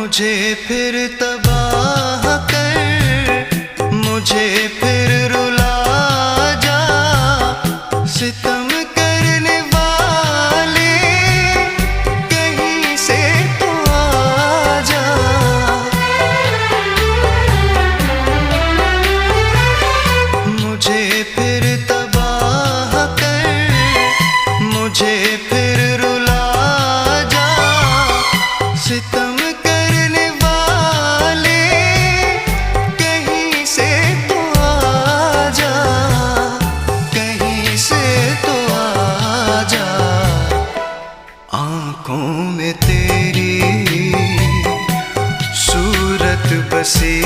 मुझे फिर तबाह कर, मुझे फिर रुला जा। सितम करने वाले कहीं से तो आ जा। मुझे फिर तबाह कर, मुझे फिर रुला जा। सितम आँखों में तेरी सूरत बसी